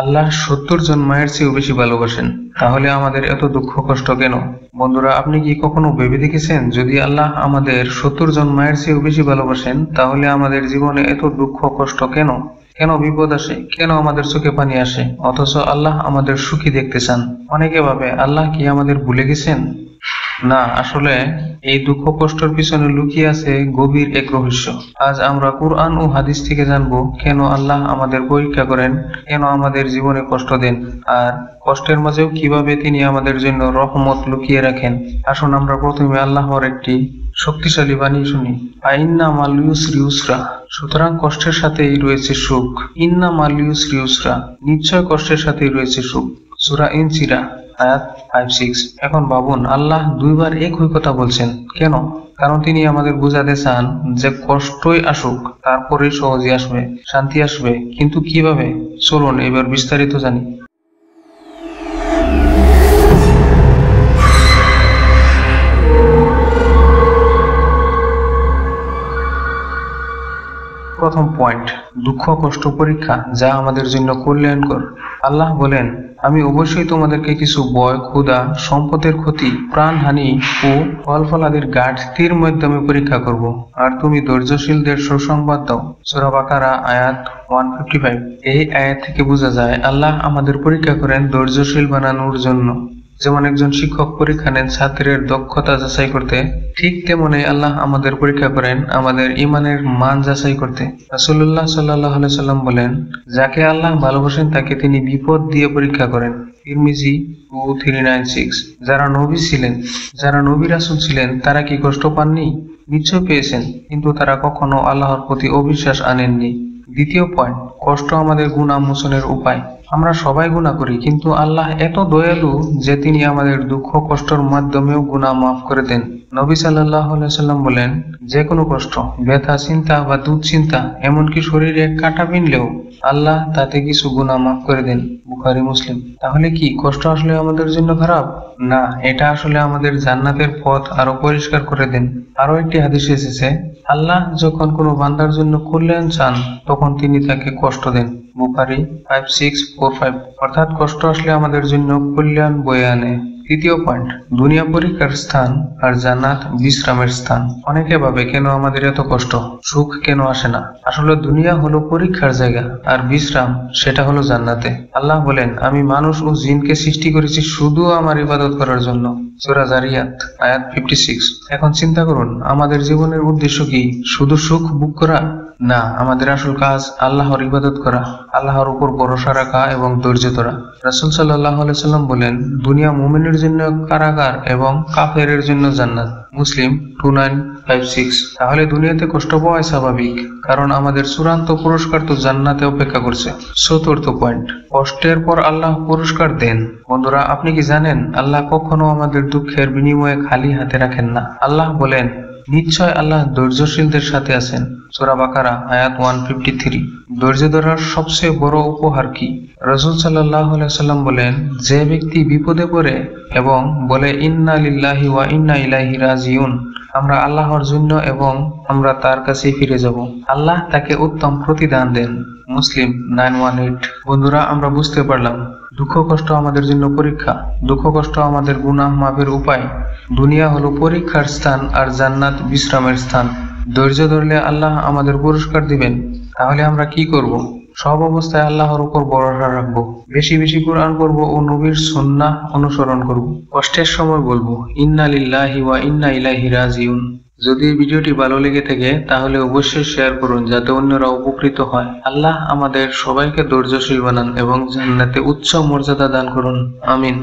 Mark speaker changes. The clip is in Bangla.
Speaker 1: আল্লাহ 70 জন মায়ের চেয়েও বেশি ভালোবাসেন, তাহলে আমাদের এত দুঃখ কষ্ট কেন? বন্ধুরা, আপনি কি কখনো ভেবে দেখেছেন যদি আল্লাহ আমাদের 70 জন মায়ের চেয়েও বেশি ভালোবাসেন, তাহলে আমাদের জীবনে এত দুঃখ কষ্ট কেন? কেন বিপদ আসে? কেন আমাদের চোখে পানি আসে? অথচ আল্লাহ আমাদের সুখী দেখতে চান। অনেকে ভাবে আল্লাহ কি আমাদের ভুলে গেছেন? না, আসলে এই দুঃখ কষ্টের পিছনে লুকিয়ে আছে গভীর এক রহস্য। আজ আমরা কুরআন ও হাদিস থেকে জানবো কেন আল্লাহ আমাদের পরীক্ষা করেন, কেন আমাদের জীবনে কষ্ট দেন, আর কষ্টের মাঝেও কিভাবে তিনি আমাদের জন্য রহমত লুকিয়ে রাখেন। আসুন আমরা প্রথমে আল্লাহর একটি শক্তিশালী বাণী শুনি। ইন্না মাল ইউসরি ইউসরা, সুতরাং কষ্টের সাথেই রয়েছে সুখ। ইন্না মাল ইউসরি ইউসরা, নিশ্চয় কষ্টের সাথেই রয়েছে সুখ। সূরা ইনসিরা আয়াত 5-6। এখন ভাবুন, আল্লাহ দুইবার একই কথা বলছেন কেন? কারণ তিনি আমাদের বোঝাতে চান যে কষ্টই আসুক, তারপরে সহজে আসবে, শান্তি আসবে। কিন্তু কিভাবে? চলুন এবার বিস্তারিত জানি। প্রথম পয়েন্ট, দুঃখ কষ্ট পরীক্ষা যা আমাদের জন্য কল্যাণকর। আল্লাহ বলেন, আমি অবশ্যই তোমাদেরকে কিছু ভয়, ক্ষুধা, সম্পদের ক্ষতি, প্রাণহানি ও ফল-ফলাদির ঘাটতির মাধ্যমে পরীক্ষা করব, আর তুমি ধৈর্যশীলদের সুসংবাদ দাও। সূরা বাকারা আয়াত 155। এই আয়াত থেকে বোঝা যায় আল্লাহ আমাদের পরীক্ষা করেন ধৈর্যশীল বানানোর জন্য। যেমন একজন শিক্ষক পরীক্ষা নেন ছাত্রের দক্ষতা যাচাই করতে, ঠিক তেমনি আল্লাহ আমাদের পরীক্ষা করেন আমাদের ঈমানের মান যাচাই করতে। রাসূলুল্লাহ সাল্লাল্লাহু আলাইহি সাল্লাম বলেন, যাকে আল্লাহ ভালোবাসেন তাকে তিনি বিপদ দিয়ে পরীক্ষা করেন। তিরমিজি 2396। যারা নবী ছিলেন, যারা নবী রাসূল ছিলেন, তারা কি কষ্ট পাননি? নিশ্চয় পেয়েছেন, কিন্তু তারা কখনো আল্লাহর প্রতি অবিশ্বাস আনেননি। দ্বিতীয় পয়েন্ট, কষ্ট আমাদের গুনাহ মোচনের উপায়। আমরা সবাই গুনাহ করি, কিন্তু আল্লাহ এত দয়ালু যে তিনি আমাদের দুঃখ কষ্টের মাধ্যমেও গুনাহ মাফ করে দেন। নবী সাল্লাল্লাহু আলাইহি সাল্লাম বলেন, যে কোনো কষ্ট, ব্যথা, চিন্তা বা দুশ্চিন্তা, এমনকি শরীরে কাঁটা বিঁধলেও আল্লাহ তাতে কিছু গুনাহ মাফ করে দেন। বুখারী, মুসলিম। তাহলে কি কষ্ট আসলে আমাদের জন্য খারাপ? না, এটা আসলে আমাদের জান্নাতের পথ আরো পরিষ্কার করে দেন। আরো একটি হাদিসে এসেছে, আল্লাহ যখন কোনো বান্দার জন্য কল্যাণ চান তখন তিনি তাকে কষ্ট দেন। বুখারী 5645। অর্থাৎ কষ্ট আসলে আমাদের জন্য কল্যাণ বয়ে আনে। তৃতীয় পয়েন্ট, দুনিয়া পরীক্ষার স্থান আর জান্নাত বিশ্রামের স্থান। অনেকে ভাবে কেন আমাদের এত কষ্ট, সুখ কেন আসে না? আসলে দুনিয়া হলো পরীক্ষার জায়গা, আর বিশ্রাম সেটা হলো জান্নাতে। আল্লাহ বলেন, আমি মানুষ ও জিনকে সৃষ্টি করেছি শুধু আমার ইবাদত করার জন্য। সূরা জারিয়াত আয়াত 56। এখন চিন্তা করুন, আমাদের জীবনের উদ্দেশ্য কি? শুধু সুখ ভোগ করা? না, আমাদের আসল কাজ আল্লাহর ইবাদত করা, আল্লাহর উপর ভরসা রাখা এবং ধৈর্য ধরা। রাসূল সাল্লাল্লাহু আলাইহি সাল্লাম বলেন, দুনিয়া মুমিনের জন্য কারাগার এবং কাফেরের জন্য জান্নাত। মুসলিম 2956। তাহলে দুনিয়াতে কষ্ট পাওয়াই স্বাভাবিক, কারণ আমাদের চূড়ান্ত পুরস্কার তো জান্নাতে অপেক্ষা করছে। চতুর্থ পয়েন্ট, কষ্টের পর আল্লাহ পুরস্কার দেন। বন্ধুরা, আপনি কি জানেন আল্লাহ কখনো আমাদের দুঃখের বিনিময়ে খালি হাতে রাখেন না। আল্লাহ বলেন, নিশ্চয় আল্লাহ ধৈর্যশীলদের সাথে আছেন। সূরা বাকারা আয়াত 153। ধৈর্য ধরার সবচেয়ে বড় উপহার কি? রাসূল সাল্লাল্লাহু আলাইহি সাল্লাম বলেন, যে ব্যক্তি বিপদে পড়ে এবং বলে ইন্না লিল্লাহি ওয়া ইন্না ইলাইহি রাজিউন, আমরা আল্লাহর জন্য এবং আমরা তার কাছেই ফিরে যাব, আল্লাহ তাকে উত্তম প্রতিদান দেন। মুসলিম 918। বন্ধুরা, আমরা বুঝতে পারলাম দুঃখ কষ্ট আমাদের জন্য পরীক্ষা, দুঃখ কষ্ট আমাদের গুনাহ মাফের উপায়। দুনিয়া হলো পরীক্ষার স্থান আর জান্নাত বিশ্রামের স্থান। ধৈর্য ধরলে আল্লাহ আমাদের পুরস্কার দিবেন। তাহলে আমরা কি করব? সব অবস্থায় আল্লাহর উপর ভরসা রাখবো, বেশি বেশি কোরআন পড়বো ও নবীর সুন্নাহ অনুসরণ করব। কষ্টের সময় বলবো ইন্না লিল্লাহি ওয়া ইন্না ইলাইহি রাজিউন। যদি এই ভিডিওটি ভালো লেগে থাকে তাহলে অবশ্যই শেয়ার করুন, যাতে অন্যরা উপকৃত হয়। আল্লাহ আমাদের সবাইকে ধৈর্যশীল বানান এবং জান্নাতে উচ্চ মর্যাদা দান করুন। আমিন।